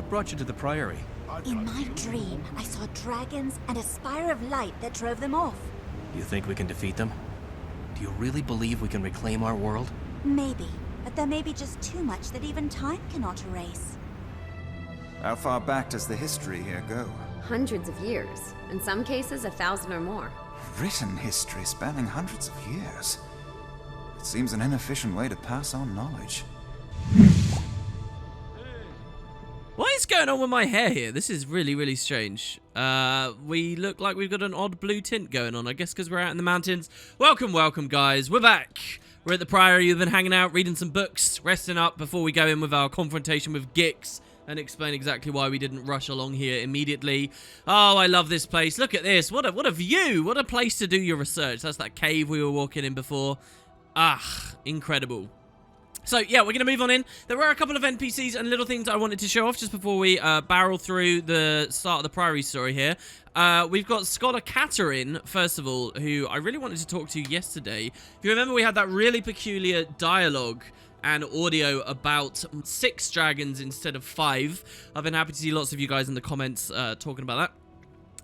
brought you to the Priory? In my dream, I saw dragons and a spire of light that drove them off. You think we can defeat them? Do you really believe we can reclaim our world? Maybe, but there may be just too much that even time cannot erase. How far back does the history here go? Hundreds of years. In some cases, 1,000 or more. Written history spanning hundreds of years. It seems an inefficient way to pass on knowledge. What is going on with my hair here? This is really, really strange. We look like we've got an odd blue tint going on. I guess because we're out in the mountains. Welcome, welcome, guys. We're back. We're at the Priory. We've been hanging out, reading some books, resting up before we go in with our confrontation with Gix and explain exactly why we didn't rush along here immediately. Oh, I love this place. Look at this. What a view. What a place to do your research. That's that cave we were walking in before. Ah, incredible. So, yeah, we're going to move on in. There were a couple of NPCs and little things I wanted to show off just before we barrel through the start of the Priory story here. We've got Scholar Katerin, first of all, who I really wanted to talk to yesterday. If you remember, we had that really peculiar dialogue and audio about 6 dragons instead of 5. I've been happy to see lots of you guys in the comments talking about that.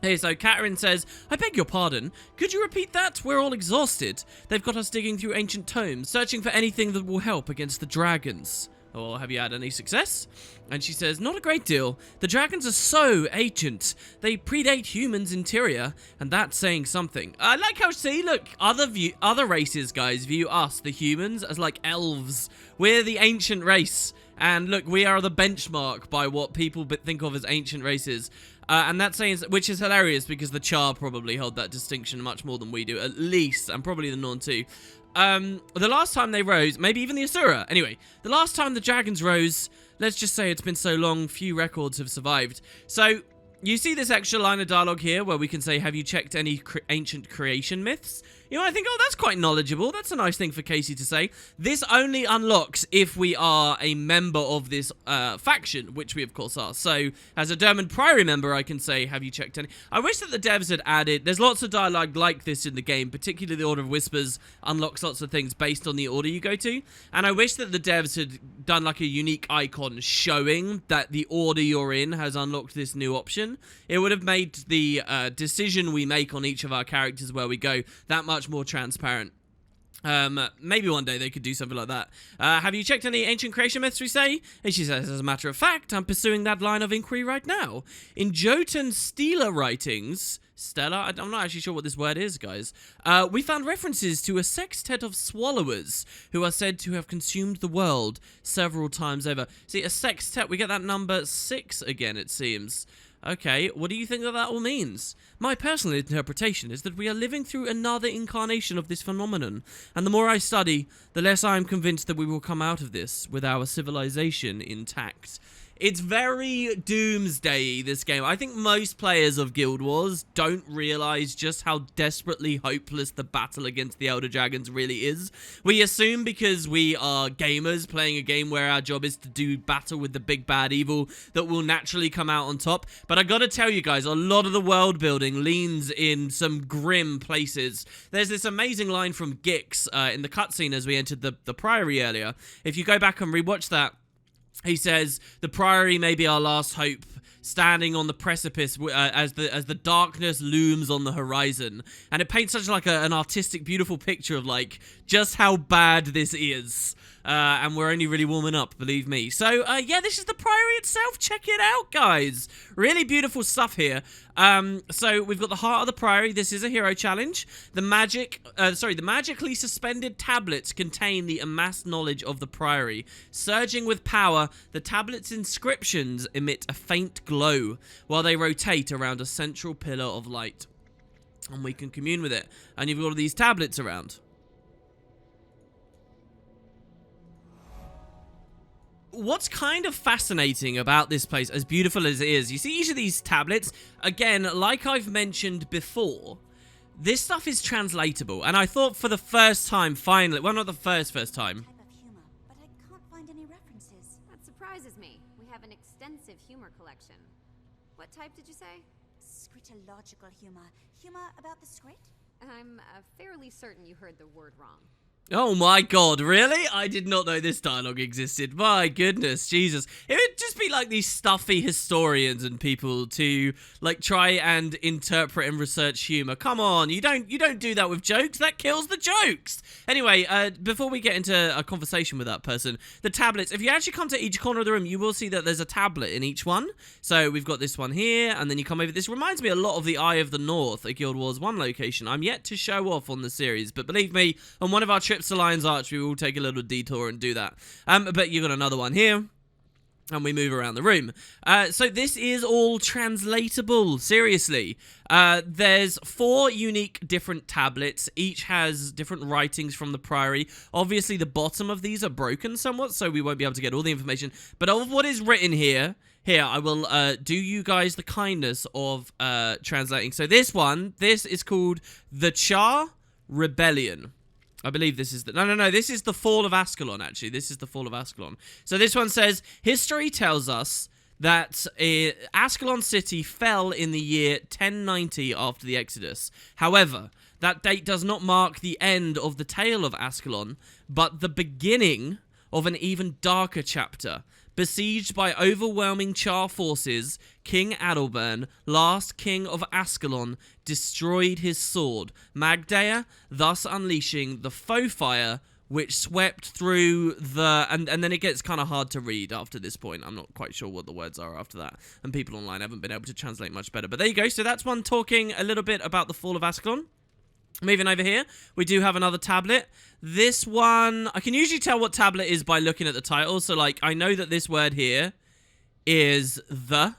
Hey, so Katerin says, I beg your pardon, could you repeat that? We're all exhausted. They've got us digging through ancient tomes, searching for anything that will help against the dragons. Or have you had any success? And she says, not a great deal. The dragons are so ancient. They predate humans' interior, and that's saying something. I like how, see, look, other races, guys, view us, the humans, as like elves. We're the ancient race. And look, we are the benchmark by what people think of as ancient races. And that's saying, which is hilarious because the Char probably hold that distinction much more than we do, at least, and probably the Norn too. The last time they rose, maybe even the Asura. Anyway, the last time the dragons rose, let's just say it's been so long, few records have survived. So, you see this extra line of dialogue here where we can say, have you checked any ancient creation myths? You know, I think, oh, that's quite knowledgeable. That's a nice thing for Casey to say. This only unlocks if we are a member of this faction, which we, of course, are. So, as a Dermond Priory member, I can say, have you checked any? I wish that the devs had added... There's lots of dialogue like this in the game, particularly the Order of Whispers unlocks lots of things based on the order you go to. And I wish that the devs had done, like, a unique icon showing that the order you're in has unlocked this new option. It would have made the decision we make on each of our characters where we go that much more transparent. Maybe one day they could do something like that. Have you checked any ancient creation myths, we say? And she says, as a matter of fact, I'm pursuing that line of inquiry right now. In Jotun Stela writings... Stella? I'm not actually sure what this word is, guys. We found references to a sextet of swallowers who are said to have consumed the world several times over. See, a sextet, we get that number 6 again, it seems. Okay, what do you think that all means? My personal interpretation is that we are living through another incarnation of this phenomenon, and the more I study, the less I am convinced that we will come out of this with our civilization intact. It's very doomsday-y, this game. I think most players of Guild Wars don't realize just how desperately hopeless the battle against the Elder Dragons really is. We assume because we are gamers playing a game where our job is to do battle with the big bad evil that will naturally come out on top. But I gotta tell you guys, a lot of the world building leans in some grim places. There's this amazing line from Gix in the cutscene as we entered the Priory earlier. If you go back and rewatch that, he says, the Priory may be our last hope, standing on the precipice as the darkness looms on the horizon. And it paints such like an artistic, beautiful picture of like just how bad this is. And we're only really warming up, believe me. So, yeah, this is the Priory itself. Check it out, guys. Really beautiful stuff here. So we've got the heart of the Priory. This is a hero challenge. The magically suspended tablets contain the amassed knowledge of the Priory. Surging with power, the tablets' inscriptions emit a faint glow while they rotate around a central pillar of light. And we can commune with it. And you've got all these tablets around. What's kind of fascinating about this place, as beautiful as it is, you see each of these tablets, again, like I've mentioned before, this stuff is translatable, and I thought for the first time, finally, well, not the first time. Type of humor, but I can't find any references. That surprises me. We have an extensive humor collection. What type did you say? Scritological humor. Humor about the scrit? I'm fairly certain you heard the word wrong. Oh my god, really? I did not know this dialogue existed. My goodness, Jesus. It would just be like these stuffy historians and people to like try and interpret and research humor. Come on, you don't do that with jokes. That kills the jokes. Anyway, before we get into a conversation with that person, the tablets, if you actually come to each corner of the room, you will see that there's a tablet in each one. So we've got this one here, and then you come over. This reminds me a lot of the Eye of the North, a Guild Wars 1 location. I'm yet to show off on the series, but believe me, on one of our trips to Lion's Arch, we will take a little detour and do that. But you got another one here, and we move around the room. So this is all translatable, seriously. There's 4 unique different tablets. Each has different writings from the Priory. Obviously, the bottom of these are broken somewhat, so we won't be able to get all the information. But of what is written here, I will do you guys the kindness of translating. So this is called the Char Rebellion. I believe this is the... No, this is the Fall of Ascalon, actually. This is the Fall of Ascalon. So this one says, history tells us that Ascalon City fell in the year 1090 after the Exodus. However, that date does not mark the end of the tale of Ascalon, but the beginning of an even darker chapter. Besieged by overwhelming Char forces, King Adalbern, last king of Ascalon, destroyed his sword, Magdea, thus unleashing the foe fire, which swept through the... And then it gets kind of hard to read after this point. I'm not quite sure what the words are after that, and people online haven't been able to translate much better. But there you go. So that's one talking a little bit about the fall of Ascalon. Moving over here, we do have another tablet. This one, I can usually tell what tablet is by looking at the title. So, like, I know that this word here is the,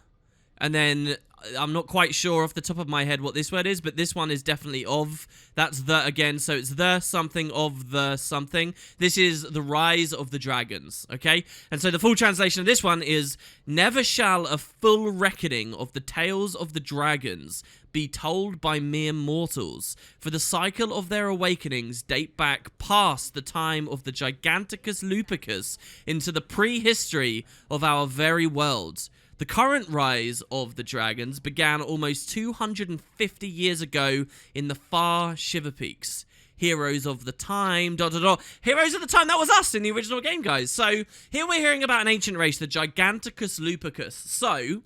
and then I'm not quite sure off the top of my head what this word is, but this one is definitely of. That's the again, so it's the something of the something. This is the rise of the dragons, okay? And so the full translation of this one is, never shall a full reckoning of the tales of the dragons be told by mere mortals, for the cycle of their awakenings date back past the time of the Giganticus Lupicus into the prehistory of our very world. The current rise of the dragons began almost 250 years ago in the far Shiver Peaks. Heroes of the time, Heroes of the time, that was us in the original game, guys. So, here we're hearing about an ancient race, the Giganticus Lupicus. So,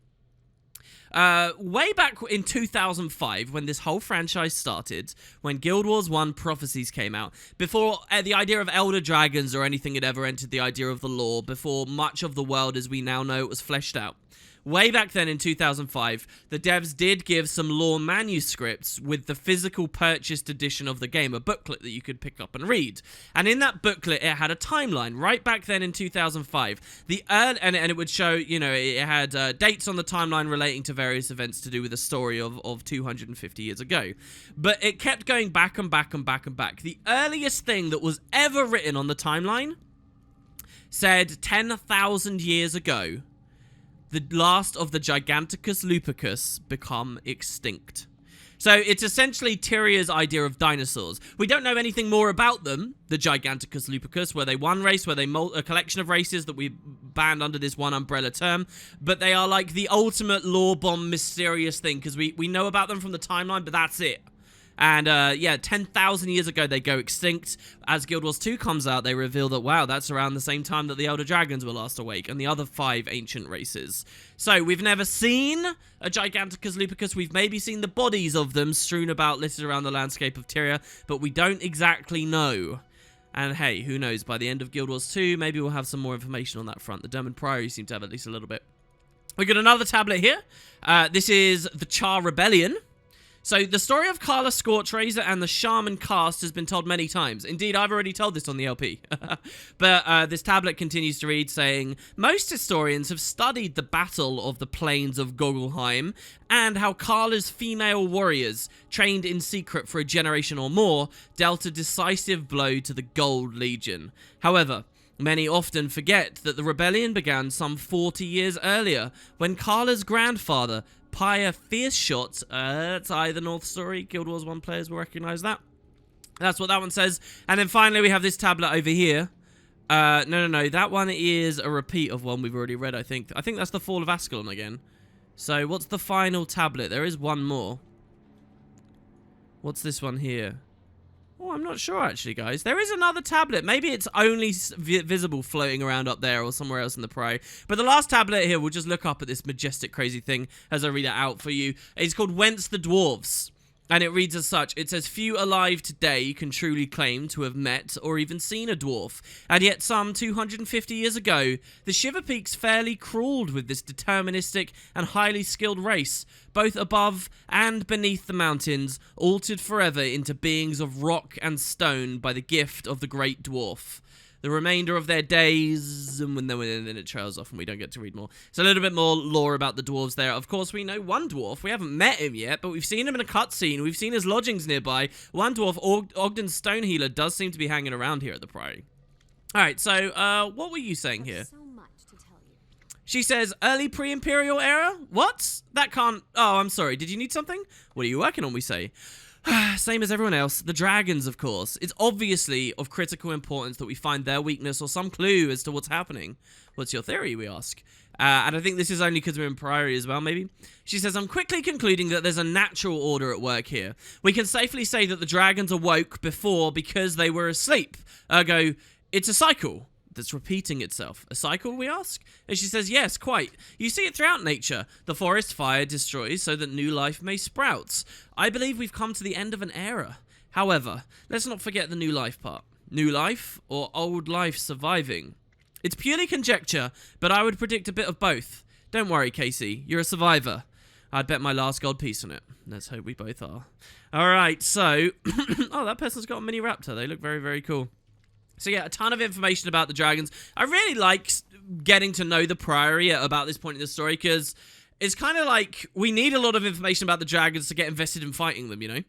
way back in 2005, when this whole franchise started, when Guild Wars 1 Prophecies came out, before the idea of Elder Dragons or anything had ever entered the idea of the lore, before much of the world as we now know it was fleshed out, way back then in 2005, the devs did give some lore manuscripts with the physical purchased edition of the game, a booklet that you could pick up and read. And in that booklet, it had a timeline right back then in 2005. And it would show, you know, it had dates on the timeline relating to various events to do with the story of 250 years ago. But it kept going back and back and back and back. The earliest thing that was ever written on the timeline said 10,000 years ago, the last of the Giganticus Lupicus become extinct. So it's essentially Tyria's idea of dinosaurs. We don't know anything more about them, the Giganticus Lupicus. Were they one race? Were they a collection of races that we banned under this one umbrella term? But they are like the ultimate lore bomb mysterious thing, because we know about them from the timeline, but that's it. And, yeah, 10,000 years ago, they go extinct. As Guild Wars 2 comes out, they reveal that, wow, that's around the same time that the Elder Dragons were last awake, and the other 5 ancient races. So, we've never seen a Giganticus Lupicus. We've maybe seen the bodies of them strewn about, littered around the landscape of Tyria, but we don't exactly know. And, hey, who knows, by the end of Guild Wars 2, maybe we'll have some more information on that front. The Dermot Priory seem to have at least a little bit. We got another tablet here. This is the Char Rebellion. So, the story of Carla Scorchrazor and the Shaman cast has been told many times. Indeed, I've already told this on the LP. But this tablet continues to read, saying, most historians have studied the battle of the plains of Gogelheim and how Carla's female warriors, trained in secret for a generation or more, dealt a decisive blow to the Gold Legion. However, many often forget that the rebellion began some 40 years earlier, when Carla's grandfather, Pyre Fierceshot, that's either North Story, Guild Wars 1 players will recognize that. That's what that one says. And then finally we have this tablet over here. No, that one is a repeat of one we've already read, I think. I think that's the Fall of Ascalon again. So what's the final tablet? There is one more. What's this one here? Oh, I'm not sure, actually, guys. There is another tablet. Maybe it's only visible floating around up there or somewhere else in the prairie. But the last tablet here, we'll just look up at this majestic, crazy thing as I read it out for you. It's called Whence the Dwarves. And it reads as such. It says, few alive today can truly claim to have met or even seen a dwarf. And yet some 250 years ago, the Shiver Peaks fairly crawled with this deterministic and highly skilled race, both above and beneath the mountains, altered forever into beings of rock and stone by the gift of the great dwarf. The remainder of their days, and then it trails off and we don't get to read more. So a little bit more lore about the dwarves there. Of course, we know one dwarf. We haven't met him yet, but we've seen him in a cutscene. We've seen his lodgings nearby. One dwarf, Ogden Stonehealer, does seem to be hanging around here at the priory. All right, so what were you saying here? So much to tell you. She says, early pre-imperial era? What? That can't... Oh, I'm sorry. Did you need something? What are you working on, we say? Same as everyone else. The dragons, of course. It's obviously of critical importance that we find their weakness or some clue as to what's happening. What's your theory, we ask? And I think this is only because we're in Priory as well, maybe. She says, I'm quickly concluding that there's a natural order at work here. We can safely say that the dragons awoke before because they were asleep. Ergo, it's a cycle that's repeating itself. A cycle, we ask? And she says, yes, quite. You see it throughout nature. The forest fire destroys so that new life may sprout. I believe we've come to the end of an era. However, let's not forget the new life part. New life or old life surviving? It's purely conjecture, but I would predict a bit of both. Don't worry, Casey. You're a survivor. I'd bet my last gold piece on it. Let's hope we both are. Alright, so... oh, that person's got a mini raptor. They look very, very cool. So yeah, a ton of information about the dragons. I really like getting to know the Priory about this point in the story, because it's kind of like we need a lot of information about the dragons to get invested in fighting them, you know?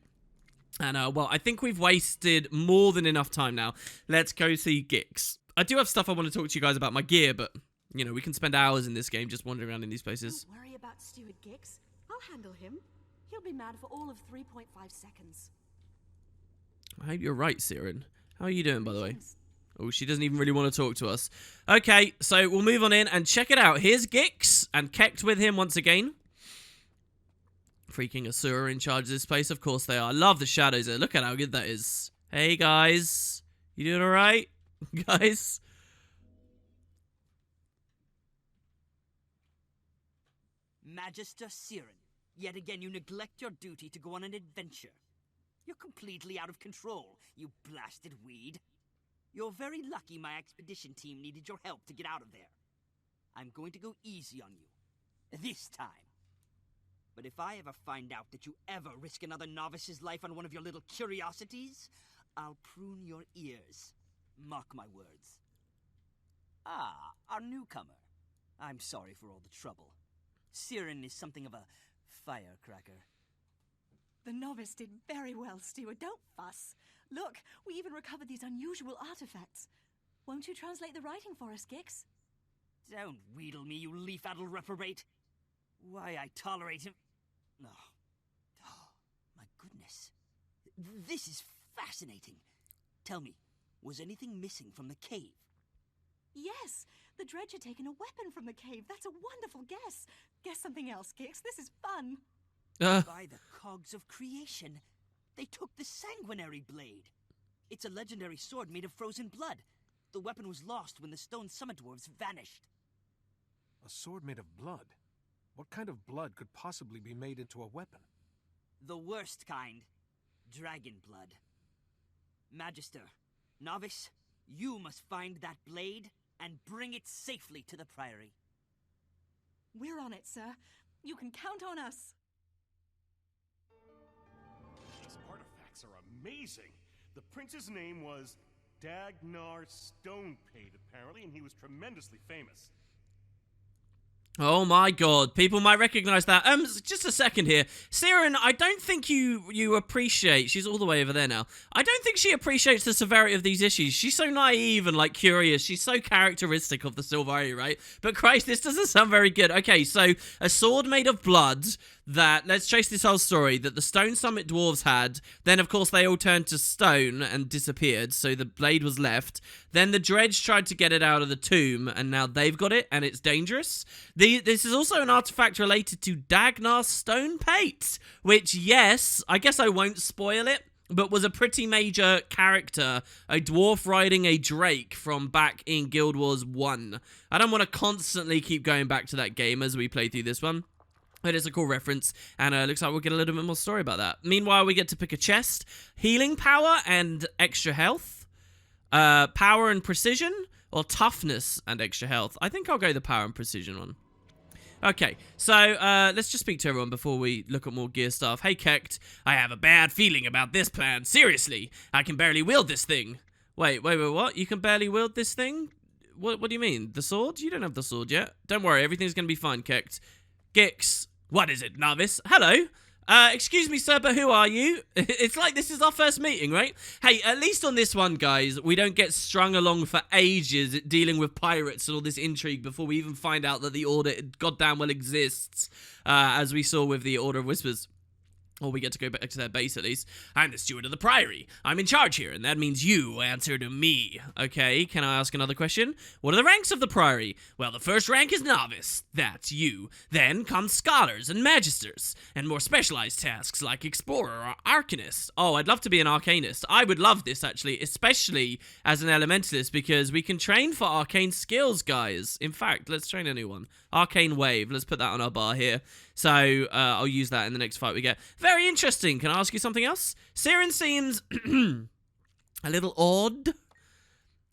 And, well, I think we've wasted more than enough time now. Let's go see Gix. I do have stuff I want to talk to you guys about my gear, but, you know, we can spend hours in this game just wandering around in these places. Don't worry about Steward Gix. I'll handle him. He'll be mad for all of 3.5 seconds. I hope you're right, Siren. How are you doing, by the way? Oh, she doesn't even really want to talk to us. Okay, so we'll move on in and check it out. Here's Gix and Kecht with him once again. Freaking Asura in charge of this place. Of course they are. I love the shadows there. Look at how good that is. Hey, guys. You doing all right? Guys? Magister Siren, yet again you neglect your duty to go on an adventure. You're completely out of control, you blasted weed. You're very lucky my expedition team needed your help to get out of there. I'm going to go easy on you. This time. But if I ever find out that you ever risk another novice's life on one of your little curiosities, I'll prune your ears. Mark my words. Ah, our newcomer. I'm sorry for all the trouble. Siren is something of a firecracker. The novice did very well, Steward. Don't fuss. Look, we even recovered these unusual artifacts. Won't you translate the writing for us, Gix? Don't wheedle me, you leaf-addled reprobate. Why I tolerate him... Oh, my goodness. This is fascinating. Tell me, was anything missing from the cave? Yes, the dredge had taken a weapon from the cave. That's a wonderful guess. Guess something else, Gix. This is fun. By the cogs of creation, they took the Sanguinary blade. It's a legendary sword made of frozen blood. The weapon was lost when the stone summit dwarves vanished. A sword made of blood? What kind of blood could possibly be made into a weapon? The worst kind. Dragon blood. Magister, novice, you must find that blade and bring it safely to the Priory. We're on it, sir. You can count on us. These artifacts are amazing. The prince's name was Dagnar Stonepate, apparently, and he was tremendously famous. Oh my god, people might recognize that. Just a second here. Siren, I don't think you appreciate... She's all the way over there now. I don't think she appreciates the severity of these issues. She's so naive and, like, curious. She's so characteristic of the Silvari, right? But Christ, this doesn't sound very good. Okay, so a sword made of blood that... Let's trace this whole story. That the Stone Summit dwarves had. Then, of course, they all turned to stone and disappeared. So the blade was left. Then the dredge tried to get it out of the tomb. And now they've got it. And it's dangerous. This is also an artifact related to Dagnar Stonepate, which, yes, I guess I won't spoil it, but was a pretty major character, a dwarf riding a drake from back in Guild Wars 1. I don't want to constantly keep going back to that game as we play through this one. It is a cool reference, and looks like we'll get a little bit more story about that. Meanwhile, we get to pick a chest. Healing power and extra health. Power and precision, or toughness and extra health. I think I'll go the power and precision one. Okay, so let's just speak to everyone before we look at more gear stuff. Hey, Kekt, I have a bad feeling about this plan. Seriously, I can barely wield this thing. Wait, what? You can barely wield this thing? What do you mean? The sword? You don't have the sword yet. Don't worry, everything's going to be fine, Kekt. Gix, what is it, novice? Hello? Excuse me, sir, but who are you? It's like this is our first meeting, right? Hey, at least on this one, guys, we don't get strung along for ages dealing with pirates and all this intrigue before we even find out that the Order goddamn well exists, as we saw with the Order of Whispers. Or we get to go back to their base, at least. I'm the steward of the Priory. I'm in charge here, and that means you answer to me. Okay, can I ask another question? What are the ranks of the Priory? Well, the first rank is Novice. That's you. Then come Scholars and Magisters, and more specialized tasks like Explorer or Arcanist. Oh, I'd love to be an Arcanist. I would love this, actually, especially as an Elementalist, because we can train for arcane skills, guys. In fact, let's train a new one. Arcane Wave. Let's put that on our bar here. So, I'll use that in the next fight we get. Very interesting. Can I ask you something else? Siren seems a little odd.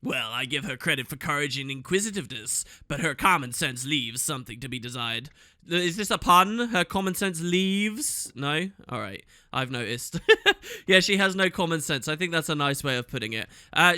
Well, I give her credit for courage and inquisitiveness, but her common sense leaves something to be desired. Is this a pun? Her common sense leaves? No? Alright, I've noticed. Yeah, she has no common sense. I think that's a nice way of putting it.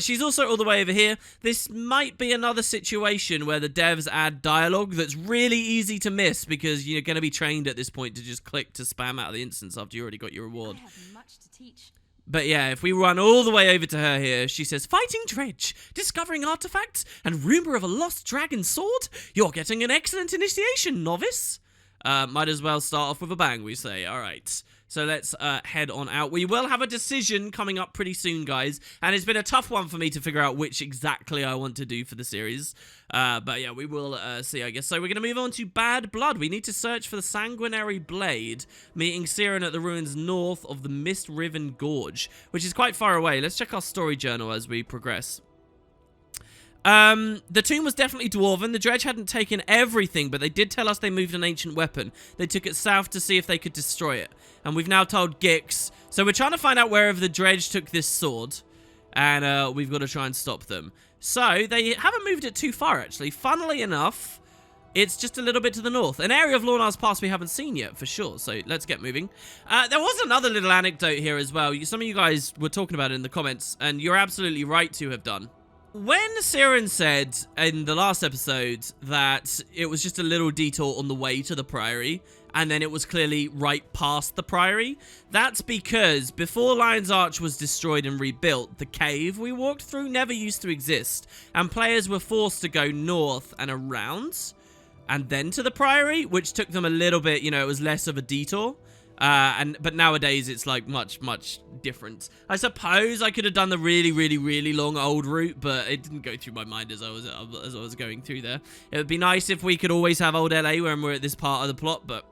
She's also all the way over here. This might be another situation where the devs add dialogue that's really easy to miss because you're going to be trained at this point to just click to spam out of the instance after you already got your reward. I have much to teach. But yeah, if we run all the way over to her here, she says, fighting dredge, discovering artifacts, and rumor of a lost dragon sword? You're getting an excellent initiation, novice. Might as well start off with a bang, we say. All right. So let's head on out. We will have a decision coming up pretty soon, guys. And it's been a tough one for me to figure out which exactly I want to do for the series. But yeah, we will see, I guess. So we're going to move on to Bad Blood. We need to search for the Sanguinary Blade, meeting Siren at the ruins north of the Mist-Riven Gorge, which is quite far away. Let's check our story journal as we progress. The tomb was definitely dwarven. The dredge hadn't taken everything, but they did tell us they moved an ancient weapon. They took it south to see if they could destroy it. And we've now told Gix. So we're trying to find out wherever the dredge took this sword. And we've got to try and stop them. So they haven't moved it too far, actually. Funnily enough, it's just a little bit to the north. An area of Lornar's Pass we haven't seen yet, for sure. So let's get moving. There was another little anecdote here as well. Some of you guys were talking about it in the comments. And you're absolutely right to have done. When Siren said in the last episode that it was just a little detour on the way to the Priory, and then it was clearly right past the Priory, that's because before Lion's Arch was destroyed and rebuilt, the cave we walked through never used to exist, and players were forced to go north and around, and then to the Priory, which took them a little bit, you know, it was less of a detour. But nowadays it's like much different. I suppose I could have done the really long old route, but it didn't go through my mind as I was going through there. It would be nice if we could always have old LA when we're at this part of the plot, but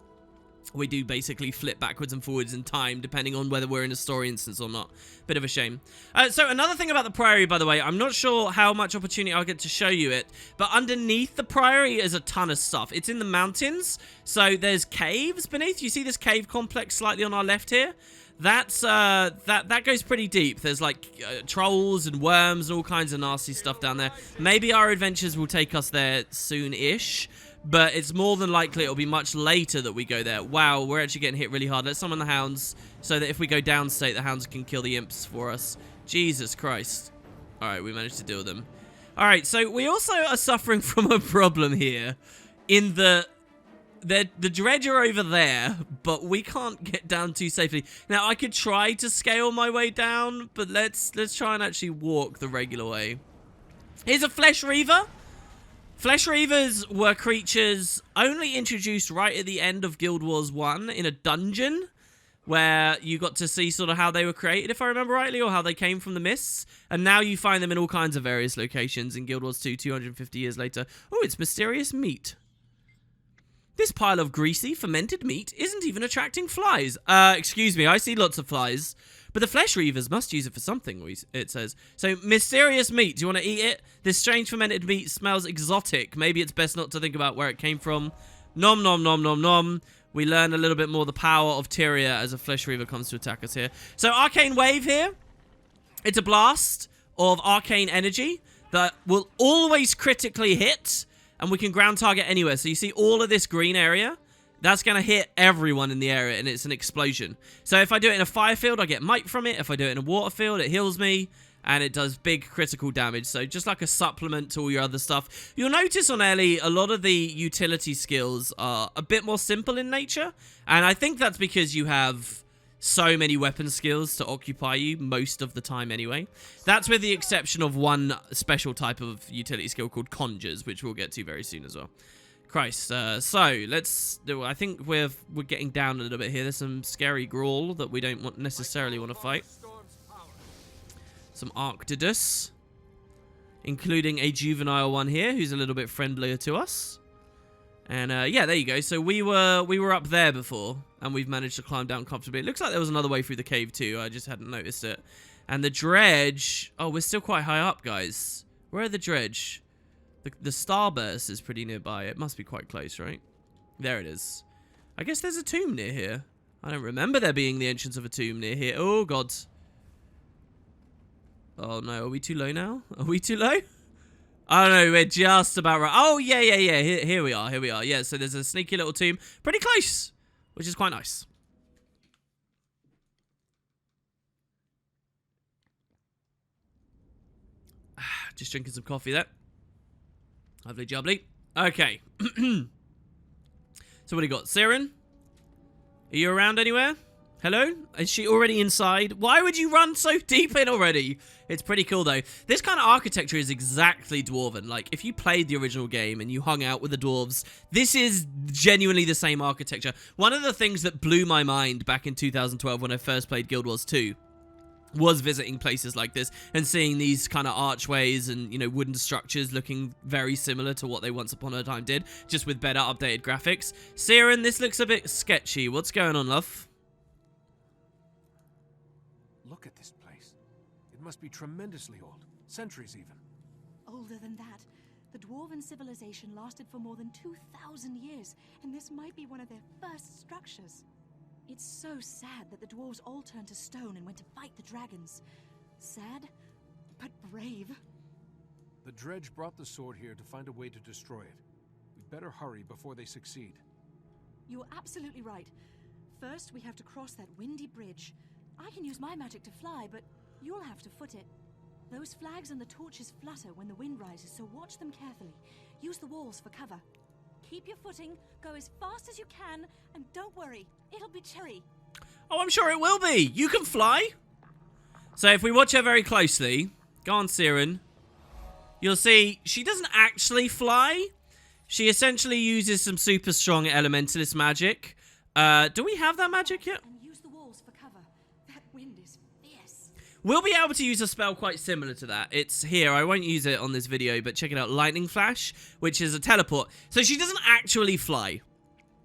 we do basically flip backwards and forwards in time depending on whether we're in a story instance or not. Bit of a shame. So another thing about the Priory, by the way, I'm not sure how much opportunity I'll get to show you it, but underneath the Priory is a ton of stuff. It's in the mountains, so there's caves beneath. You see this cave complex slightly on our left here? That's that goes pretty deep. There's like trolls and worms and all kinds of nasty stuff down there. Maybe our adventures will take us there soon-ish, but it's more than likely it'll be much later that we go there. Wow, we're actually getting hit really hard. Let's summon the hounds so that if we go downstate, the hounds can kill the imps for us. Jesus Christ. Alright, we managed to deal with them. Alright, so we also are suffering from a problem here in the dredge are over there, but we can't get down too safely. Now, I could try to scale my way down, but let's try and actually walk the regular way. Here's a Flesh Reaver. Flesh Reavers were creatures only introduced right at the end of Guild Wars 1 in a dungeon where you got to see sort of how they were created, if I remember rightly, or how they came from the mists. And now you find them in all kinds of various locations in Guild Wars 2, 250 years later. Oh, it's mysterious meat. This pile of greasy, fermented meat isn't even attracting flies. Excuse me, I see lots of flies. But the flesh reavers must use it for something, it says. So, mysterious meat. Do you want to eat it? This strange fermented meat smells exotic. Maybe it's best not to think about where it came from. Nom nom nom nom nom. We learn a little bit more the power of Tyria as a flesh reaver comes to attack us here. So, arcane wave here. It's a blast of arcane energy that will always critically hit. And we can ground target anywhere. So, you see all of this green area? That's going to hit everyone in the area, and it's an explosion. So if I do it in a fire field, I get might from it. If I do it in a water field, it heals me, and it does big critical damage. So just like a supplement to all your other stuff. You'll notice on Ellie, a lot of the utility skills are a bit more simple in nature, and I think that's because you have so many weapon skills to occupy you most of the time anyway. That's with the exception of one special type of utility skill called Conjures, which we'll get to very soon as well. Christ, so let's do. I think we're getting down a little bit here. There's some scary Grawl that we don't necessarily want to fight. Some Arctidus, including a juvenile one here who's a little bit friendlier to us. And yeah, there you go. So we were up there before, and we've managed to climb down comfortably. It looks like there was another way through the cave too. I just hadn't noticed it. And the dredge. Oh, we're still quite high up, guys. Where are the dredge? The starburst is pretty nearby. It must be quite close, right? There it is. I guess there's a tomb near here. I don't remember there being the entrance of a tomb near here. Oh, God. Oh, no. Are we too low now? Are we too low? I don't know. We're just about right. Oh, yeah. Here we are. Here we are. Yeah, so there's a sneaky little tomb. Pretty close, which is quite nice. Just drinking some coffee there. Lovely jubbly. Okay. So what do you got? Siren? Are you around anywhere? Hello? Is she already inside? Why would you run so deep in already? It's pretty cool though. This kind of architecture is exactly Dwarven. Like, if you played the original game and you hung out with the dwarves, this is genuinely the same architecture. One of the things that blew my mind back in 2012 when I first played Guild Wars 2 was visiting places like this and seeing these kind of archways and, you know, wooden structures looking very similar to what they once upon a time did, just with better updated graphics. Siren, this looks a bit sketchy. What's going on, love? Look at this place. It must be tremendously old. Centuries even. Older than that. The Dwarven civilization lasted for more than 2,000 years, and this might be one of their first structures. It's so sad that the dwarves all turned to stone and went to fight the dragons. Sad, but brave. The dredge brought the sword here to find a way to destroy it. We'd better hurry before they succeed. You're absolutely right. First, we have to cross that windy bridge. I can use my magic to fly, but you'll have to foot it. Those flags and the torches flutter when the wind rises, so watch them carefully. Use the walls for cover. Keep your footing, go as fast as you can, and don't worry, it'll be cherry. Oh, I'm sure it will be. You can fly. So if we watch her very closely, go on, Siren, you'll see she doesn't actually fly. She essentially uses some super strong elementalist magic. Do we have that magic yet? And use the walls for cover. That wind is fierce. We'll be able to use a spell quite similar to that. It's here. I won't use it on this video, but check it out. Lightning Flash, which is a teleport. So she doesn't actually fly.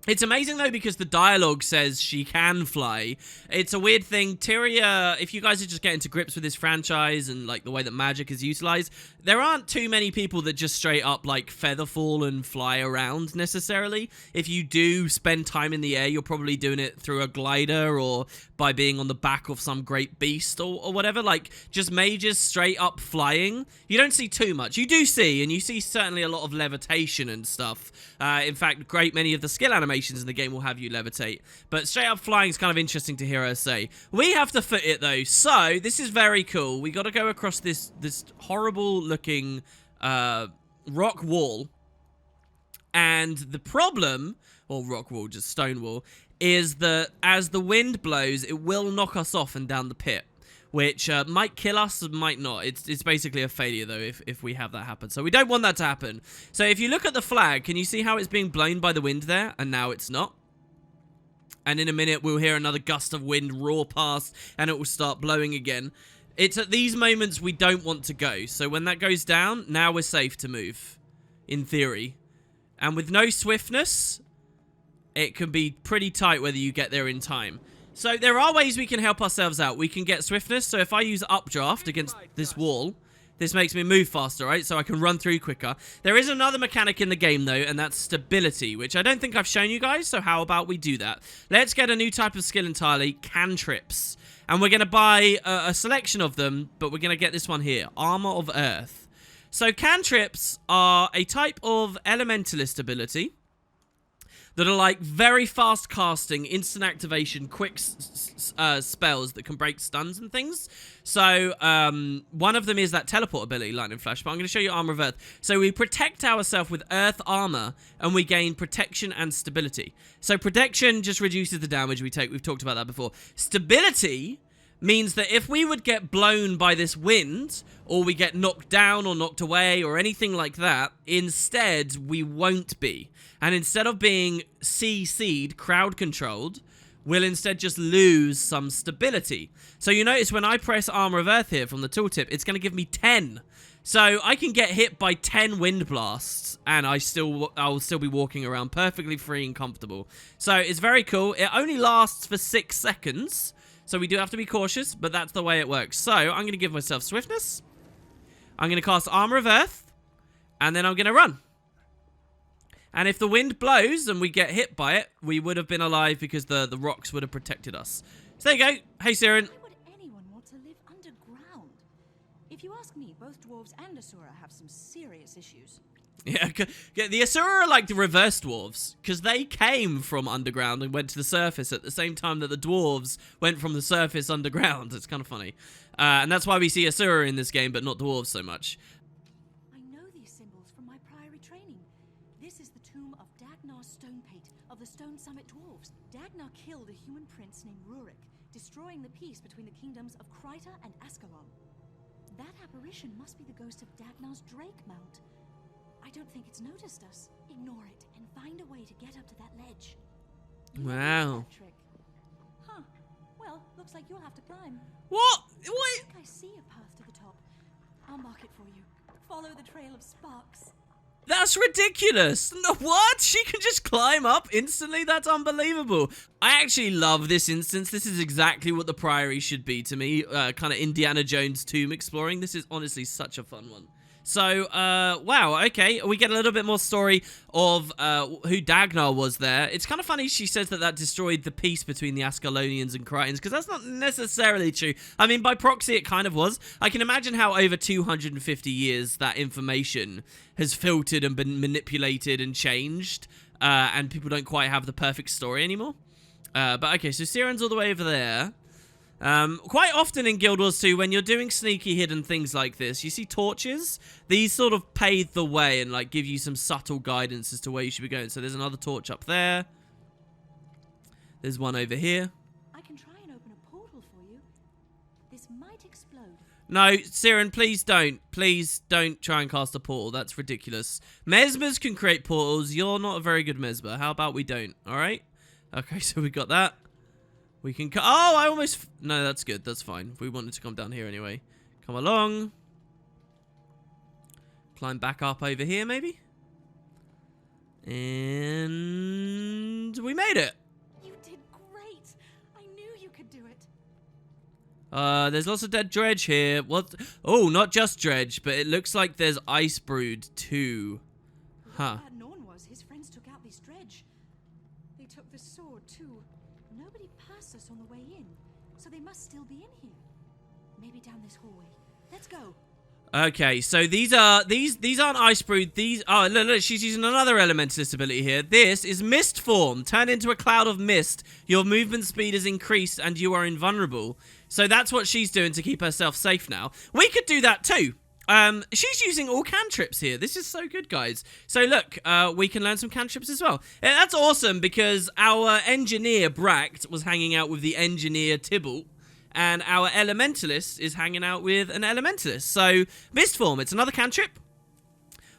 It's amazing, though, because the dialogue says she can fly. It's a weird thing. Tyria, if you guys are just getting to grips with this franchise and, like, the way that magic is utilized, there aren't too many people that just straight up, like, feather fall and fly around, necessarily. If you do spend time in the air, you're probably doing it through a glider or by being on the back of some great beast or whatever. Like, just mages straight up flying. You don't see too much. You do see, and you see certainly a lot of levitation and stuff. In fact, great many of the skill animations in the game will have you levitate. But straight up flying is kind of interesting to hear her say. We have to foot it, though. So, this is very cool. We got to go across this horrible-looking rock wall. And the problem, or rock wall, just stone wall, is that as the wind blows, it will knock us off and down the pit, which might kill us, might not. It's basically a failure, though, if we have that happen. So we don't want that to happen. So if you look at the flag, can you see how it's being blown by the wind there? And now it's not. And in a minute, we'll hear another gust of wind roar past, and it will start blowing again. It's at these moments we don't want to go. So when that goes down, now we're safe to move, in theory. And with no swiftness, it can be pretty tight whether you get there in time. So there are ways we can help ourselves out. We can get swiftness. So if I use updraft against this wall, this makes me move faster, right? So I can run through quicker. There is another mechanic in the game, though, and that's stability, which I don't think I've shown you guys, so how about we do that? Let's get a new type of skill entirely, cantrips. And we're going to buy a selection of them, but we're going to get this one here, Armor of Earth. So cantrips are a type of elementalist ability that are like very fast casting, instant activation, quick spells that can break stuns and things. So one of them is that teleport ability, Lightning Flash, but I'm going to show you Armor of Earth. So we protect ourselves with Earth Armor, and we gain protection and stability. So protection just reduces the damage we take. We've talked about that before. Stability means that if we would get blown by this wind, or we get knocked down or knocked away or anything like that, instead we won't be. And instead of being CC'd, crowd controlled, we'll instead just lose some stability. So you notice when I press Armor of Earth here from the tooltip, it's going to give me 10. So I can get hit by 10 wind blasts, and I'll still be walking around perfectly free and comfortable. So it's very cool. It only lasts for 6 seconds. So we do have to be cautious, but that's the way it works. So I'm going to give myself swiftness. I'm going to cast Armor of Earth. And then I'm going to run. And if the wind blows and we get hit by it, we would have been alive because the rocks would have protected us. So there you go. Hey, Siren. Why would anyone want to live underground? If you ask me, both dwarves and Asura have some serious issues. Yeah, the Asura are like the reverse dwarves, because they came from underground and went to the surface at the same time that the dwarves went from the surface underground. It's kind of funny. And that's why we see Asura in this game, but not dwarves so much. I know these symbols from my priory training. This is the tomb of Dagnar's Stonepate of the Stone Summit Dwarves. Dagnar killed a human prince named Rurik, destroying the peace between the kingdoms of Kryta and Ascalon. That apparition must be the ghost of Dagnar's Drake Mount. I don't think it's noticed us. Ignore it and find a way to get up to that ledge. Wow. That trick. Huh. Well, looks like you'll have to climb. What? I What? think I see a path to the top. I'll mark it for you. Follow the trail of sparks. That's ridiculous. No, what? She can just climb up instantly? That's unbelievable. I actually love this instance. This is exactly what the Priory should be to me. Kind of Indiana Jones tomb exploring. This is honestly such a fun one. So, wow, okay. We get a little bit more story of who Dagnar was there. It's kind of funny she says that destroyed the peace between the Ascalonians and Crytans, because that's not necessarily true. I mean, by proxy, it kind of was. I can imagine how over 250 years that information has filtered and been manipulated and changed, and people don't quite have the perfect story anymore. But okay, so Siren's all the way over there. Quite often in Guild Wars 2, when you're doing sneaky hidden things like this, you see torches. These sort of pave the way and like give you some subtle guidance as to where you should be going. So there's another torch up there. There's one over here. I can try and open a portal for you. This might explode. No, Siren, please don't. Please don't try and cast a portal. That's ridiculous. Mesmers can create portals. You're not a very good Mesmer. How about we don't? All right? Okay, so we got that. We can... Oh, I almost... No, that's good. That's fine. We wanted to come down here anyway. Come along. Climb back up over here, maybe? And... we made it. You did great. I knew you could do it. There's lots of dead dredge here. What? Oh, not just dredge, but it looks like there's ice brood too. Huh. Bad Norn was. His friends took out this dredge. They took the sword too. Nobody passed us on the way in, so they must still be in here. Maybe down this hallway. Let's go. Okay, so these aren't ice brood. These look, she's using another elementalist ability here. This is mist form. Turn into a cloud of mist. Your movement speed is increased and you are invulnerable. So that's what she's doing to keep herself safe now. We could do that too. She's using all cantrips here. This is so good, guys. So look, we can learn some cantrips as well. Yeah, that's awesome because our engineer Bract was hanging out with the engineer Tybalt, and our elementalist is hanging out with an elementalist. So mist form, it's another cantrip.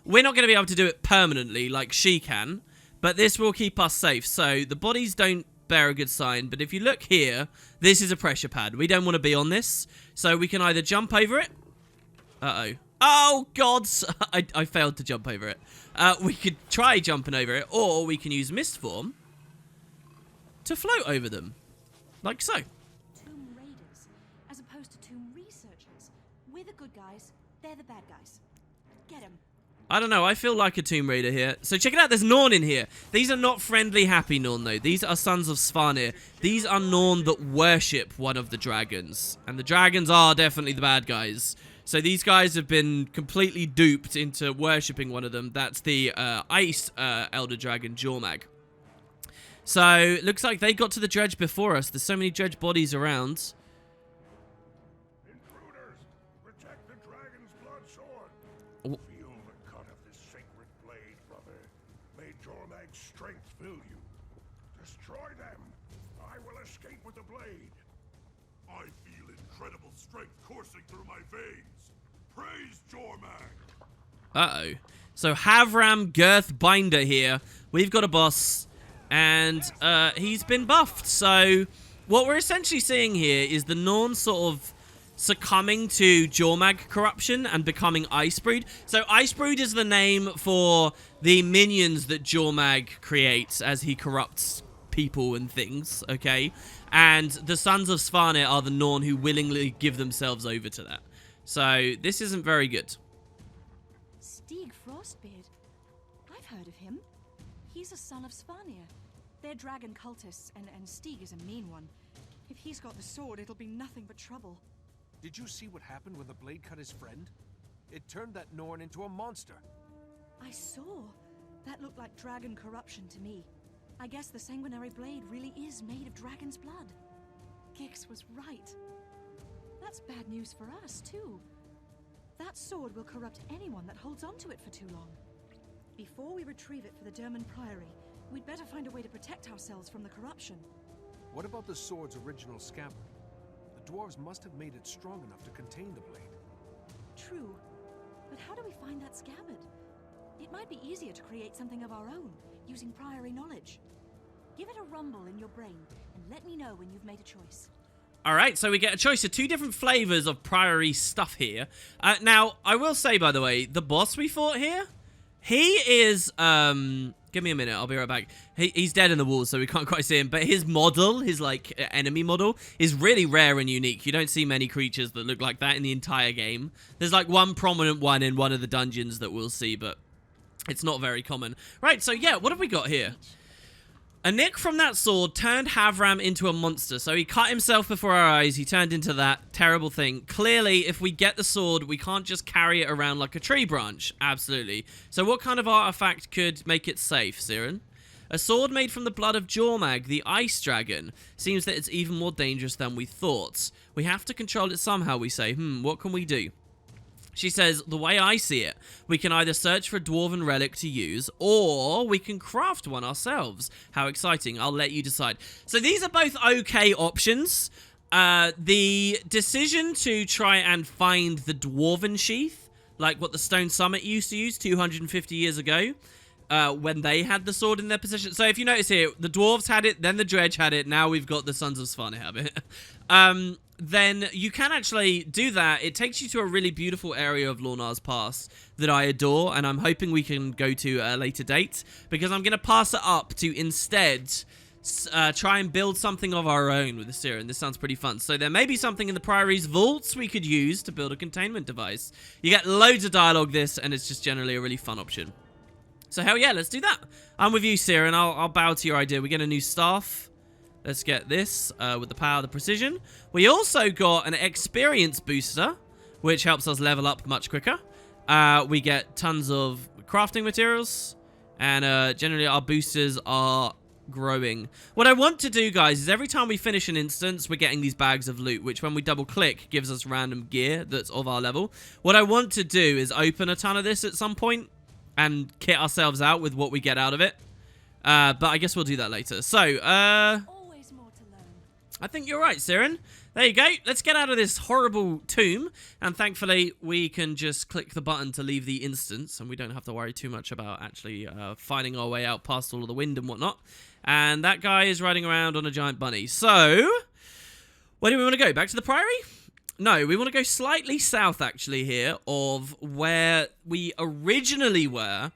We're not going to be able to do it permanently like she can, but this will keep us safe. So the bodies don't bear a good sign, but if you look here, this is a pressure pad. We don't want to be on this, so we can either jump over it. Uh-oh. Oh, God. I failed to jump over it. We could try jumping over it, or we can use mist form to float over them. like so. Tomb raiders, as opposed to tomb researchers. We're the good guys, they're the bad guys. Get 'em. I don't know, I feel like a Tomb Raider here. So check it out, there's Norn in here. These are not friendly, happy Norn, though. These are sons of Svanir. These are Norn that worship one of the dragons. And the dragons are definitely the bad guys. So these guys have been completely duped into worshipping one of them. That's the Ice Elder Dragon, Jormag. So, looks like they got to the dredge before us. There's so many dredge bodies around. Intruders, protect the dragon's blood sword. Oh. Feel the cut of this sacred blade, brother. May Jormag's strength fill you. Destroy them. I will escape with the blade. I feel incredible strength coursing through my veins. Praise Jormag. Uh-oh. So Havram Girth Binder here. We've got a boss, and he's been buffed. So what we're essentially seeing here is the Norn sort of succumbing to Jormag corruption and becoming Icebrood. So Icebrood is the name for the minions that Jormag creates as he corrupts people and things, okay? And the Sons of Svanir are the Norn who willingly give themselves over to that. So this isn't very good. Stieg Frostbeard. I've heard of him. He's a son of Svanir. They're dragon cultists, and Stieg is a mean one. If he's got the sword, it'll be nothing but trouble. Did you see what happened when the blade cut his friend? It turned that Norn into a monster. I saw. That looked like dragon corruption to me. I guess the Sanguinary blade really is made of dragon's blood. Gix was right. That's bad news for us, too. That sword will corrupt anyone that holds onto it for too long. Before we retrieve it for the Derman Priory, we'd better find a way to protect ourselves from the corruption. What about the sword's original scabbard? The dwarves must have made it strong enough to contain the blade. True. But how do we find that scabbard? It might be easier to create something of our own, using Priory knowledge. Give it a rumble in your brain, and let me know when you've made a choice. Alright, so we get a choice of 2 different flavors of Priory stuff here. Now, I will say, by the way, the boss we fought here, he is, give me a minute, I'll be right back. He's dead in the walls, so we can't quite see him, but his model, his, like, enemy model, is really rare and unique. You don't see many creatures that look like that in the entire game. There's, like, one prominent one in one of the dungeons that we'll see, but it's not very common. Right, so yeah, what have we got here? A nick from that sword turned Havram into a monster. So he cut himself before our eyes. He turned into that terrible thing. Clearly, if we get the sword, we can't just carry it around like a tree branch. Absolutely. So what kind of artifact could make it safe, Siren? A sword made from the blood of Jormag, the ice dragon. Seems that it's even more dangerous than we thought. We have to control it somehow, we say. What can we do? She says, the way I see it, we can either search for a dwarven relic to use, or we can craft one ourselves. How exciting. I'll let you decide. So these are both okay options. The decision to try and find the dwarven sheath, like what the Stone Summit used to use 250 years ago, when they had the sword in their possession. So if you notice here, the dwarves had it, then the dredge had it, now we've got the Sons of Svanir have it. Then you can actually do that. It takes you to a really beautiful area of Lornar's Pass that I adore, and I'm hoping we can go to a later date, because I'm going to pass it up to instead try and build something of our own with the Siren. This sounds pretty fun. So there may be something in the Priory's vaults we could use to build a containment device. You get loads of dialogue this, and it's just generally a really fun option. So hell yeah, let's do that. I'm with you, Siren. I'll bow to your idea. We get a new staff. Let's get this with the power of the precision. We also got an experience booster, which helps us level up much quicker. We get tons of crafting materials, and generally our boosters are growing. What I want to do, guys, is every time we finish an instance, we're getting these bags of loot, which when we double click gives us random gear that's of our level. What I want to do is open a ton of this at some point and kit ourselves out with what we get out of it. But I guess we'll do that later. So, I think you're right, Siren. There you go. Let's get out of this horrible tomb. And thankfully, we can just click the button to leave the instance. And we don't have to worry too much about actually finding our way out past all of the wind and whatnot. And that guy is riding around on a giant bunny. So, where do we want to go? Back to the Priory? No, we want to go slightly south, actually, here of where we originally were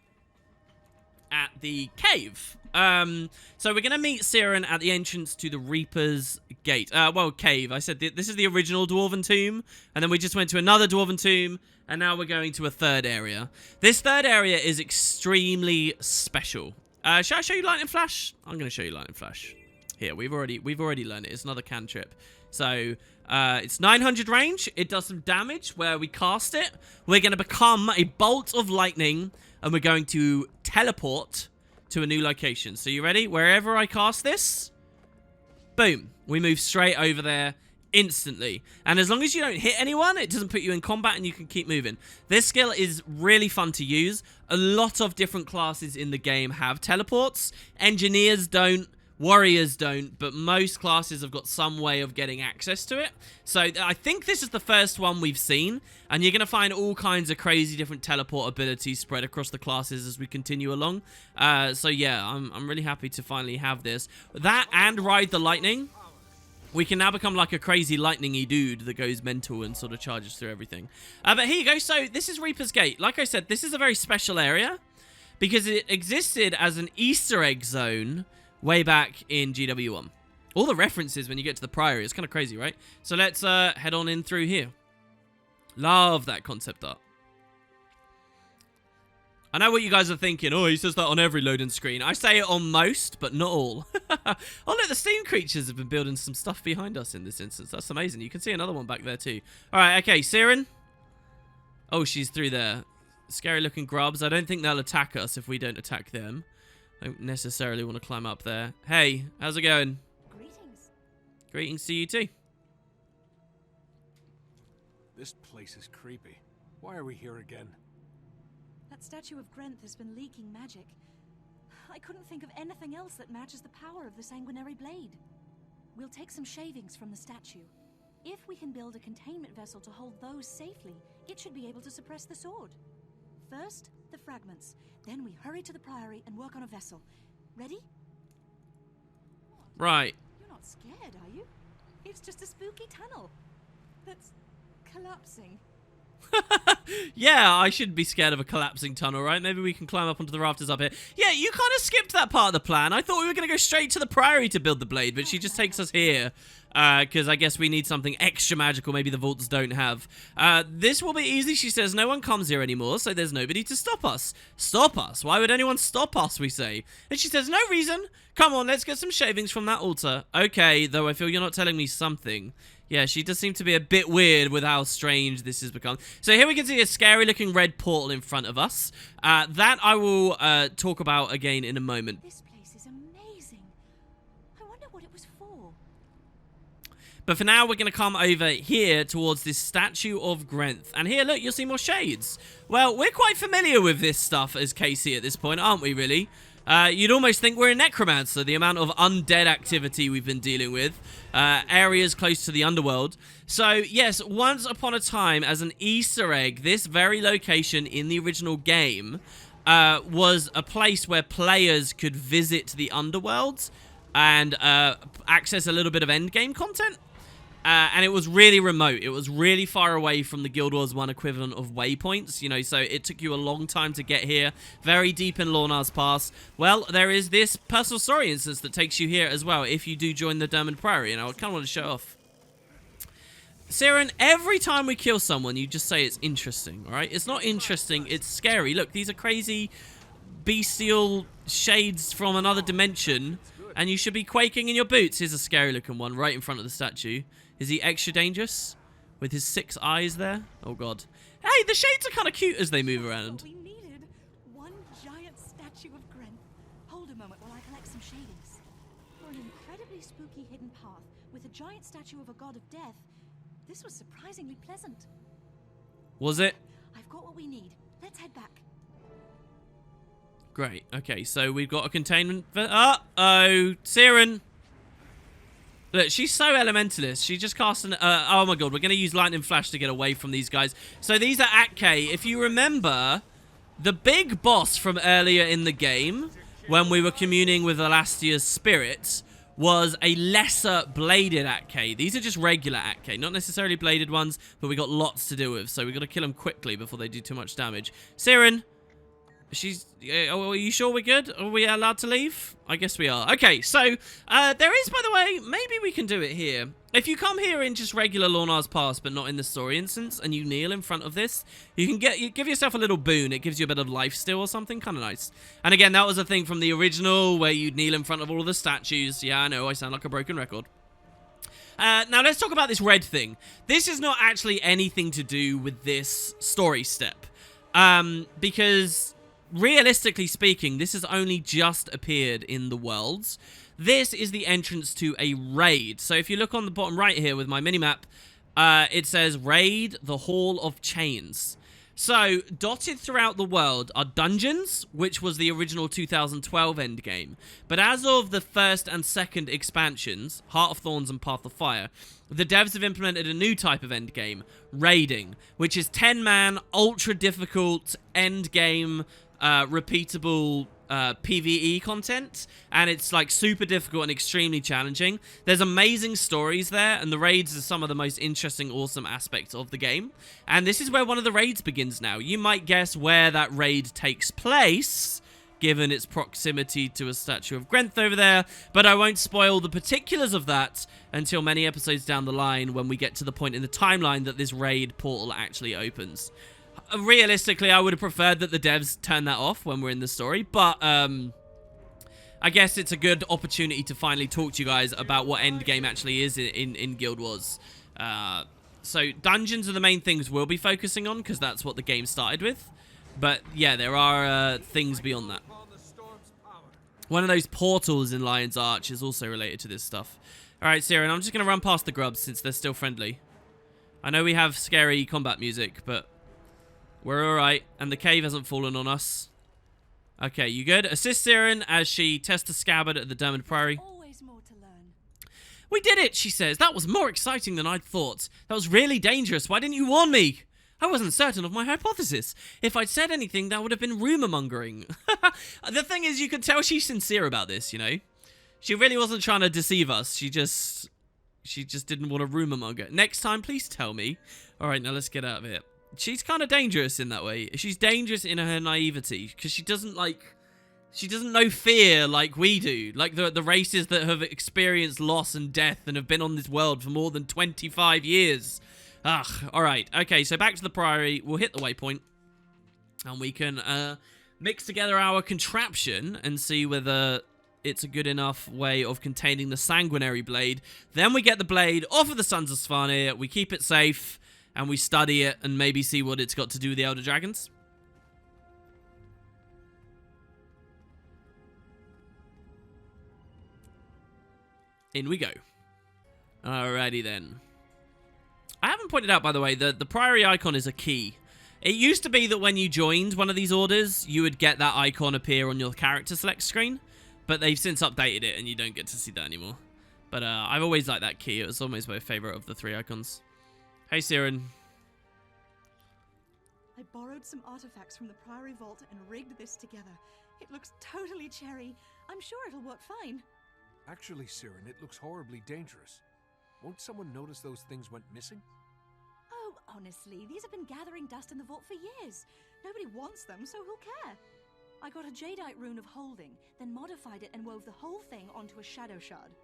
at the cave. So we're going to meet Siren at the entrance to the Reaper's Gate. Well, cave. I said this is the original Dwarven tomb, and then we just went to another Dwarven tomb, and now we're going to a third area. This third area is extremely special. Shall I show you Lightning Flash? I'm going to show you Lightning Flash. Here, we've already learned it. It's another cantrip. So, it's 900 range. It does some damage where we cast it. We're going to become a bolt of lightning, and we're going to teleport to a new location. So you ready? Wherever I cast this, boom, we move straight over there instantly. And as long as you don't hit anyone, it doesn't put you in combat and you can keep moving. This skill is really fun to use. A lot of different classes in the game have teleports. Engineers don't. Warriors don't, but most classes have got some way of getting access to it. So I think this is the first one we've seen, and you're going to find all kinds of crazy different teleport abilities spread across the classes as we continue along. So yeah, I'm really happy to finally have this. That and Ride the Lightning. We can now become like a crazy lightning-y dude that goes mental and sort of charges through everything. But here you go. So this is Reaper's Gate. Like I said, this is a very special area because it existed as an Easter egg zone way back in GW1. All the references when you get to the Priory, it's kind of crazy, right? So let's head on in through here. Love that concept art. I know what you guys are thinking. Oh, he says that on every loading screen. I say it on most, but not all. Oh, look, the steam creatures have been building some stuff behind us in this instance. That's amazing. You can see another one back there too. All right, okay, Siren. Oh, she's through there. Scary looking grubs. I don't think they'll attack us if we don't attack them. Don't necessarily want to climb up there. Hey, how's it going? Greetings. Greetings to you too. This place is creepy. Why are we here again? That statue of Grenth has been leaking magic. I couldn't think of anything else that matches the power of the Sanguinary blade. We'll take some shavings from the statue. If we can build a containment vessel to hold those safely, it should be able to suppress the sword. First, the fragments. Then we hurry to the Priory and work on a vessel. Ready? Right. You're not scared, are you? It's just a spooky tunnel that's collapsing. Yeah, I shouldn't be scared of a collapsing tunnel, right? Maybe we can climb up onto the rafters up here. Yeah, you kind of skipped that part of the plan. I thought we were going to go straight to the Priory to build the blade, but she just takes us here. Because I guess we need something extra magical maybe the vaults don't have. This will be easy, she says. No one comes here anymore, so there's nobody to stop us. Stop us? Why would anyone stop us, we say? And she says, no reason. Come on, let's get some shavings from that altar. Okay, though I feel you're not telling me something. Yeah, she does seem to be a bit weird with how strange this has become. So here we can see a scary-looking red portal in front of us. That I will talk about again in a moment. This place is amazing. I wonder what it was for. But for now, we're going to come over here towards this statue of Grenth. And here, look, you'll see more shades. Well, we're quite familiar with this stuff as Casey at this point, aren't we, really? You'd almost think we're a necromancer, the amount of undead activity we've been dealing with. Areas close to the underworld. So, yes, once upon a time, as an Easter egg, this very location in the original game was a place where players could visit the underworld and access a little bit of endgame content. And it was really remote. It was really far away from the Guild Wars 1 equivalent of waypoints, you know, so it took you a long time to get here. Very deep in Lornar's Pass. Well, there is this personal story instance that takes you here as well if you do join the Dermot Priory, and I kind of want to show off. Siren, every time we kill someone, you just say it's interesting, alright? It's not interesting, it's scary. Look, these are crazy, bestial shades from another dimension, and you should be quaking in your boots. Here's a scary-looking one right in front of the statue. Is he extra dangerous? With his 6 eyes there? Oh, God. Hey, the shades are kind of cute as they move around. We needed one giant statue of Grenth. Hold a moment while I collect some shavings. For an incredibly spooky hidden path with a giant statue of a god of death, this was surprisingly pleasant. Was it? I've got what we need. Let's head back. Great. Okay, so we've got a containment... Uh-oh! Siren! Look, she's so elementalist. She just cast an... oh my god, we're going to use Lightning Flash to get away from these guys. So these are Akke. If you remember, the big boss from earlier in the game, when we were communing with Alastia's spirit, was a lesser bladed Akke. These are just regular Akke, not necessarily bladed ones, but we got lots to deal with. So we've got to kill them quickly before they do too much damage. Siren! Are you sure we're good? Are we allowed to leave? I guess we are. Okay, so there is, by the way, maybe we can do it here. If you come here in just regular Lorna's Pass, but not in the story instance, and you kneel in front of this, you can give yourself a little boon. It gives you a bit of life steal or something. Kind of nice. And again, that was a thing from the original where you'd kneel in front of all of the statues. Yeah, I know, I sound like a broken record. Now, let's talk about this red thing. This is not actually anything to do with this story step. Because realistically speaking, this has only just appeared in the worlds. This is the entrance to a raid. So if you look on the bottom right here with my minimap, it says Raid the Hall of Chains. So, dotted throughout the world are dungeons, which was the original 2012 endgame. But as of the first and second expansions, Heart of Thorns and Path of Fire, the devs have implemented a new type of endgame, raiding, which is 10-man, ultra-difficult endgame, repeatable PvE content, and it's like super difficult and extremely challenging. There's amazing stories there, and the raids are some of the most interesting, awesome aspects of the game. And this is where one of the raids begins now. You might guess where that raid takes place, given its proximity to a statue of Grenth over there, but I won't spoil the particulars of that until many episodes down the line when we get to the point in the timeline that this raid portal actually opens. Realistically, I would have preferred that the devs turn that off when we're in the story, but I guess it's a good opportunity to finally talk to you guys about what endgame actually is in Guild Wars. So dungeons are the main things we'll be focusing on, because that's what the game started with. But yeah, there are things beyond that. One of those portals in Lion's Arch is also related to this stuff. Alright, Siren, I'm just going to run past the grubs since they're still friendly. I know we have scary combat music, but we're alright, and the cave hasn't fallen on us. Okay, you good? Assist Siren as she tests the scabbard at the Dermot Priory. Always more to learn. We did it, she says. That was more exciting than I'd thought. That was really dangerous. Why didn't you warn me? I wasn't certain of my hypothesis. If I'd said anything, that would have been rumor-mongering. The thing is, you could tell she's sincere about this, you know? She really wasn't trying to deceive us. She just didn't want to rumor-monger. Next time, please tell me. Alright, now let's get out of here. She's kind of dangerous in that way. She's dangerous in her naivety, because she doesn't know fear like we do. Like the races that have experienced loss and death and have been on this world for more than 25 years. Ugh, alright. Okay, so back to the Priory. We'll hit the waypoint. And we can mix together our contraption and see whether it's a good enough way of containing the Sanguinary blade. Then we get the blade off of the Sons of Svanir. We keep it safe. And we study it and maybe see what it's got to do with the Elder Dragons. In we go. Alrighty then. I haven't pointed out, by the way, that the Priory icon is a key. It used to be that when you joined one of these orders, you would get that icon appear on your character select screen. But they've since updated it and you don't get to see that anymore. But I've always liked that key. It was almost my favorite of the 3 icons. Hey, Siren. I borrowed some artifacts from the Priory Vault and rigged this together. It looks totally cherry. I'm sure it'll work fine. Actually, Siren, it looks horribly dangerous. Won't someone notice those things went missing? Oh, honestly, these have been gathering dust in the vault for years. Nobody wants them, so who'll care? I got a jadeite rune of holding, then modified it and wove the whole thing onto a shadow shard.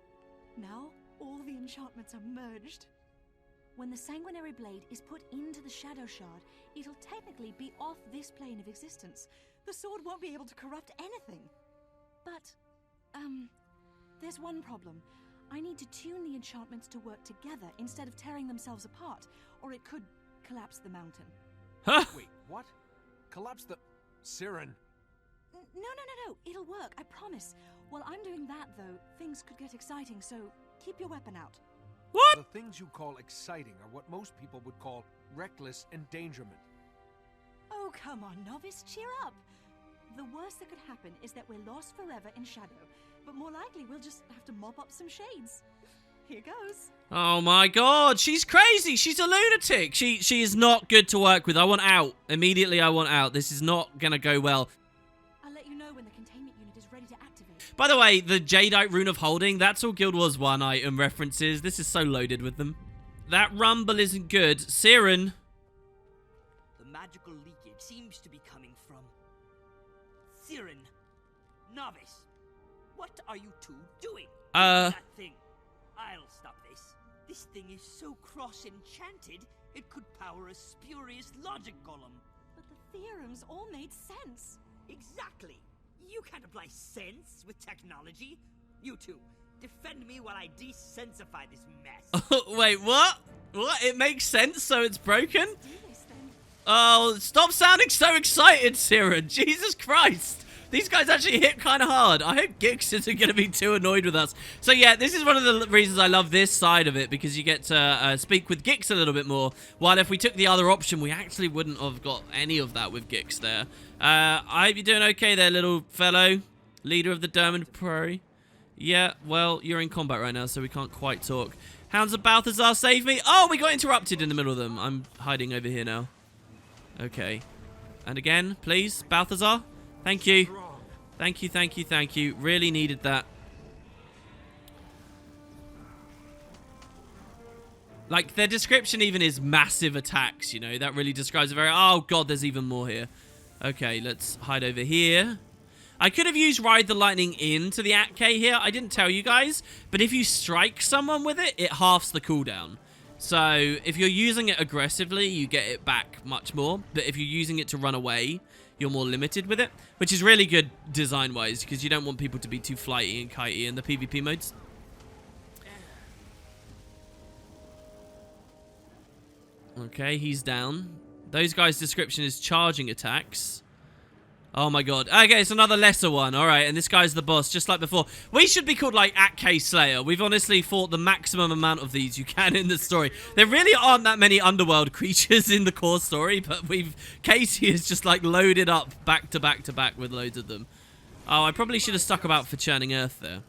Now, all the enchantments are merged. When the Sanguinary blade is put into the shadow shard, it'll technically be off this plane of existence. The sword won't be able to corrupt anything. But, there's one problem. I need to tune the enchantments to work together instead of tearing themselves apart, or it could collapse the mountain. Huh? Wait, what? Collapse the... Siren. No. It'll work, I promise. While I'm doing that, though, things could get exciting, so keep your weapon out. What? The things you call exciting are what most people would call reckless endangerment. Oh, come on, novice, cheer up. The worst that could happen is that we're lost forever in shadow, but more likely we'll just have to mop up some shades. Here goes. Oh my god, she's crazy. She's a lunatic. She is not good to work with. I want out. Immediately, I want out. This is not gonna go well. I'll let you know when the containment unit is ready to activate. By the way, the Jadeite Rune of Holding, that's all Guild Wars 1 item references. This is so loaded with them. That rumble isn't good. Siren. The magical leakage seems to be coming from What are you two doing? Uh. That thing. I'll stop this. This thing is so cross-enchanted, it could power a spurious logic golem. But the theorems all made sense. Exactly. You can't apply sense with technology. You two, defend me while I desensify this mess. Wait, what? What? It makes sense, so it's broken? Oh, stop sounding so excited, Siren. Jesus Christ. These guys actually hit kind of hard. I hope Gix isn't going to be too annoyed with us. So yeah, this is one of the reasons I love this side of it, because you get to speak with Gix a little bit more. While if we took the other option, we actually wouldn't have got any of that with Gix there. I hope you're doing okay there, little fellow. Leader of the Dermond Prairie. Yeah, well, you're in combat right now, so we can't quite talk. Hounds of Balthazar, save me. Oh, we got interrupted in the middle of them. I'm hiding over here now. Okay. And again, please, Balthazar. Thank you. Thank you, thank you, thank you. Really needed that. Like, their description even is massive attacks, you know. That really describes it very... Oh, God, there's even more here. Okay, let's hide over here. I could have used Ride the Lightning into the At-K here. I didn't tell you guys. But if you strike someone with it, it halves the cooldown. So, if you're using it aggressively, you get it back much more. But if you're using it to run away, you're more limited with it. Which is really good design-wise, because you don't want people to be too flighty and kitey in the PvP modes. Okay, he's down. Those guys' description is charging attacks. Oh my god. Okay, it's another lesser one. Alright, and this guy's the boss, just like before. We should be called, like, At-K Slayer. We've honestly fought the maximum amount of these you can in the story. There really aren't that many underworld creatures in the core story, but Casey is just, like, loaded up back to back to back with loads of them. Oh, I probably should have stuck about for Churning Earth there.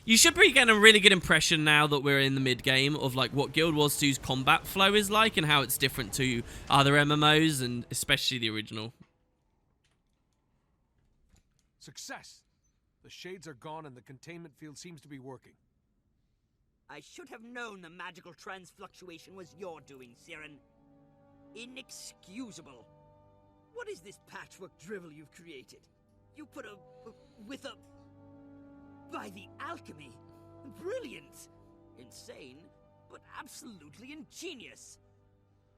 You should be getting a really good impression now that we're in the mid-game of, like, what Guild Wars 2's combat flow is like and how it's different to other MMOs and especially the original. Success! The shades are gone and the containment field seems to be working. I should have known the magical transfluctuation was your doing, Siren. Inexcusable. What is this patchwork drivel you've created? You put by the alchemy. Brilliant. Insane, but absolutely ingenious.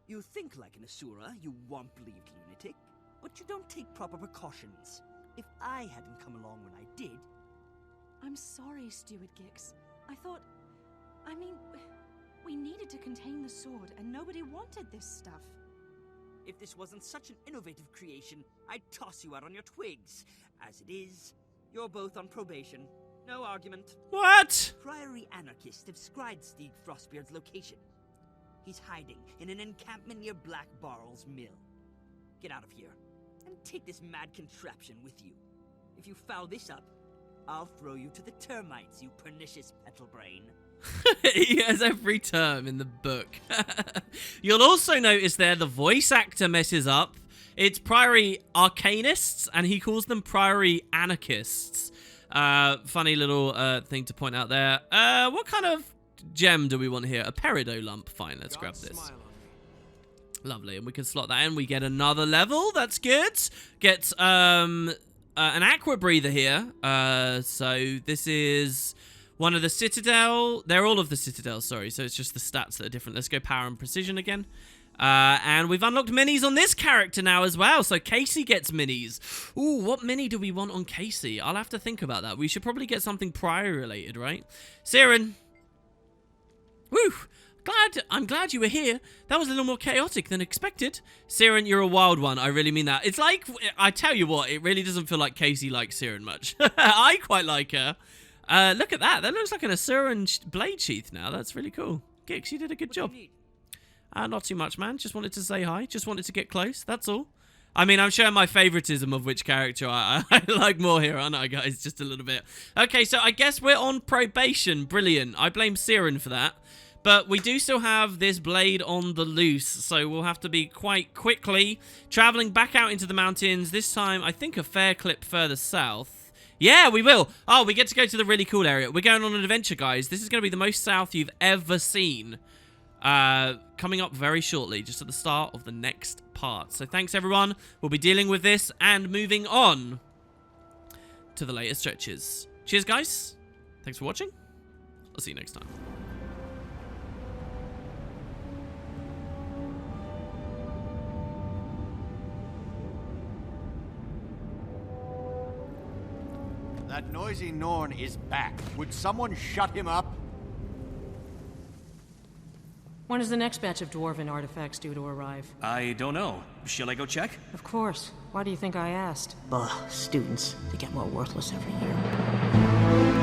You think like an Asura, you womp-leaved lunatic, but you don't take proper precautions. If I hadn't come along when I did... I'm sorry, Steward Gix. I mean, we needed to contain the sword, and nobody wanted this stuff. If this wasn't such an innovative creation, I'd toss you out on your twigs. As it is, you're both on probation. No argument. What? Priory anarchists have scried Stieg Frostbeard's location. He's hiding in an encampment near Black Barrel's mill. Get out of here. And take this mad contraption with you. If you foul this up, I'll throw you to the termites, you pernicious petal brain. He has every term in the book. You'll also notice there the voice actor messes up. It's Priory Arcanists, and he calls them Priory Anarchists. Funny little thing to point out there. What kind of gem do we want here? A Peridot lump. Fine, let's grab this. Lovely, and we can slot that in. We get another level. That's good. Get an Aqua Breather here. So this is one of the Citadel. They're all of the Citadel, sorry. So it's just the stats that are different. Let's go Power and Precision again. And we've unlocked minis on this character now as well. So Casey gets minis. Ooh, what mini do we want on Casey? I'll have to think about that. We should probably get something Priory related, right? Siren. Woo. I'm glad you were here. That was a little more chaotic than expected. Siren, you're a wild one. I really mean that. It's like, I tell you what, it really doesn't feel like Casey likes Siren much. I quite like her. Look at that. That looks like an Asuran blade sheath now. That's really cool. Gix, you did a good job. Not too much, man. Just wanted to say hi. Just wanted to get close. That's all. I mean, I'm showing my favoritism of which character I like more here, aren't I, guys? Just a little bit. Okay, so I guess we're on probation. Brilliant. I blame Siren for that. But we do still have this blade on the loose, so we'll have to be quite quickly traveling back out into the mountains. This time, I think a fair clip further south. Yeah, we will. Oh, we get to go to the really cool area. We're going on an adventure, guys. This is going to be the most south you've ever seen. Coming up very shortly, just at the start of the next part. So thanks, everyone. We'll be dealing with this and moving on to the later stretches. Cheers, guys. Thanks for watching. I'll see you next time. That noisy Norn is back. Would someone shut him up? When is the next batch of dwarven artifacts due to arrive? I don't know. Shall I go check? Of course. Why do you think I asked? Students. They get more worthless every year.